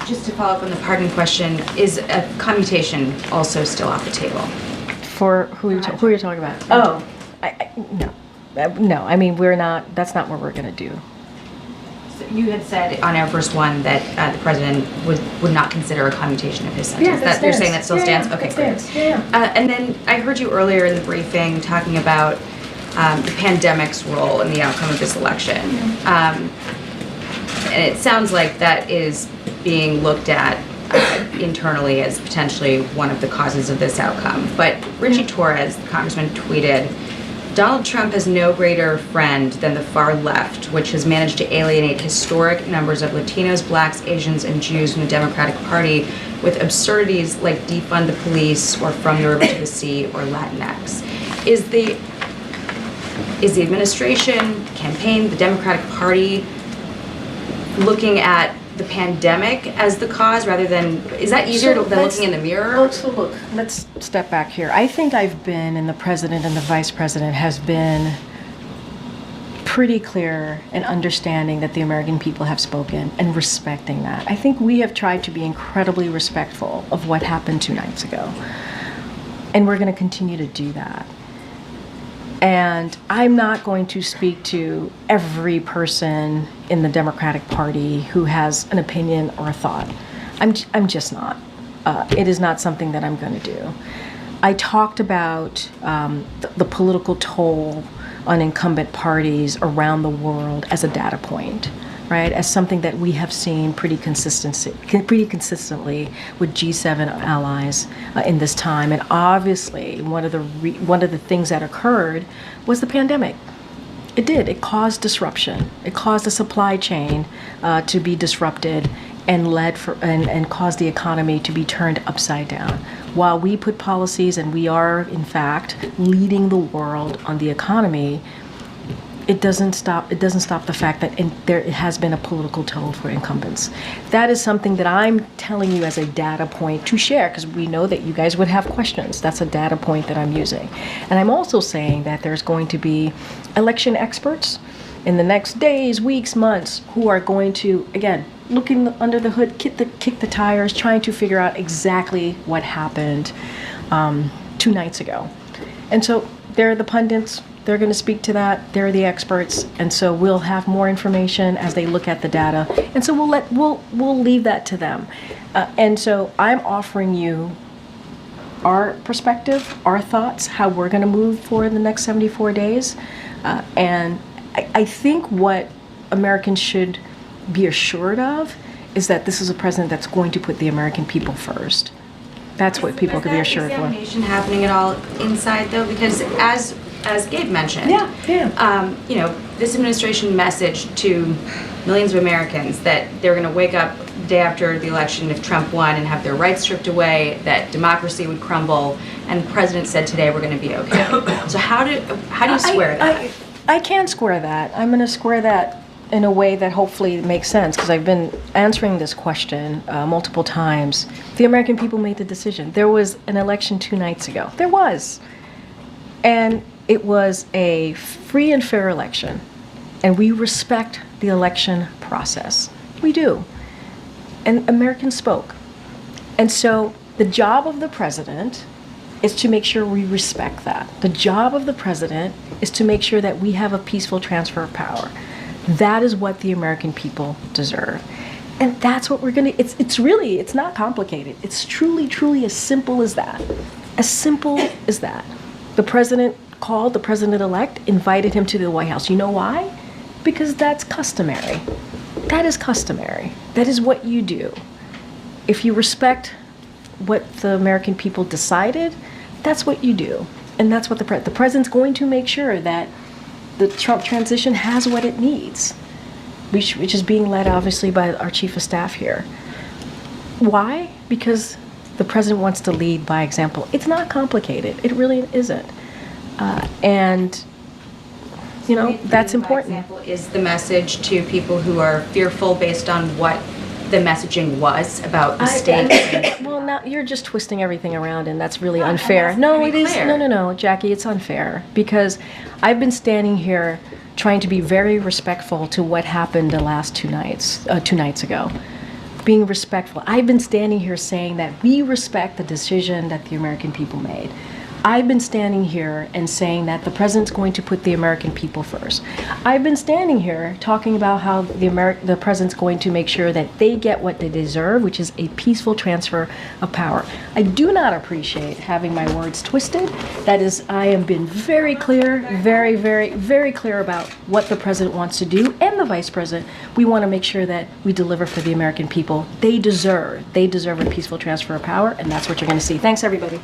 Just to follow up on the pardon question, is a commutation also still off the table? For who are you talking about? Oh, no. I mean, we're not. That's not what we're going to do. So you had said on Air Force One that the president would not consider a commutation of his sentence. Yeah, You're saying that still stands? Yeah, okay, that stands. Yeah. And then I heard you earlier in the briefing talking about the pandemic's role in the outcome of this election. And it sounds like that is being looked at internally as potentially one of the causes of this outcome. But Richie Torres, the congressman, tweeted, "Donald Trump has no greater friend than the far left, which has managed to alienate historic numbers of Latinos, blacks, Asians, and Jews from the Democratic Party with absurdities like defund the police or from the river to the sea or Latinx." Is the administration, campaign, the Democratic Party looking at the pandemic as the cause rather than, is that easier than looking in the mirror? So look, let's step back here. I think I've been, and the president and the vice president has been pretty clear in understanding that the American people have spoken and respecting that. I think we have tried to be incredibly respectful of what happened 2 nights ago. And we're going to continue to do that. And I'm not going to speak to every person in the Democratic Party who has an opinion or a thought. I'm just not. It is not something that I'm going to do. I talked about the political toll on incumbent parties around the world as a data point, right? As something that we have seen pretty consistently with G7 allies in this time. And obviously, one of the things that occurred was the pandemic. It did. It caused disruption. It caused the supply chain to be disrupted and and caused the economy to be turned upside down. While we put policies, and we are in fact leading the world on the economy, it doesn't stop the fact that there has been a political toll for incumbents. That is something that I'm telling you as a data point to share, because we know that you guys would have questions. That's a data point that I'm using. And I'm also saying that there's going to be election experts in the next days, weeks, months, who are going to, again, looking under the hood, kick the tires, trying to figure out exactly what happened 2 nights ago. And so they're the pundits. They're going to speak to that. They're the experts, and so we'll have more information as they look at the data. And so we'll leave that to them. And so I'm offering you our perspective, our thoughts, how we're going to move forward in the next 74 days. And I think what Americans should be assured of is that this is a president that's going to put the American people first. That's what people can be assured of. Is examination happening at all inside, though? Because as Gabe mentioned, this administration messaged to millions of Americans that they're going to wake up the day after the election if Trump won and have their rights stripped away, that democracy would crumble, and the president said today we're going to be okay. So how do you square that? I can't square that. I'm going to square that in a way that hopefully makes sense, because I've been answering this question multiple times. The American people made the decision. There was an election 2 nights ago. There was. And it was a free and fair election. And we respect the election process. We do. And Americans spoke. And so the job of the president is to make sure we respect that. The job of the president is to make sure that we have a peaceful transfer of power. That is what the American people deserve. And that's what we're going to, it's not complicated. It's truly as simple as that. As simple as that. The president called the president-elect, invited him to the White House. You know why? Because that's customary. That is customary. That is what you do. If you respect what the American people decided, that's what you do. And that's what the president's going to make sure that the Trump transition has what it needs, which is being led obviously by our chief of staff here. Why? Because the president wants to lead by example. It's not complicated. It really isn't. And that's important. Example is the message to people who are fearful based on what the messaging was about mistakes. Well, now you're just twisting everything around, and that's really unfair. No, it is. No, Jackie, it's unfair, because I've been standing here trying to be very respectful to what happened the last 2 nights ago. being respectful. I've been standing here saying that we respect the decision that the American people made. I've been standing here and saying that the president's going to put the American people first. I've been standing here talking about how the president's going to make sure that they get what they deserve, which is a peaceful transfer of power. I do not appreciate having my words twisted. That is, I have been very clear, very, very, very clear about what the president wants to do, and the vice president. We want to make sure that we deliver for the American people. They deserve a peaceful transfer of power, and that's what you're going to see. Thanks, everybody.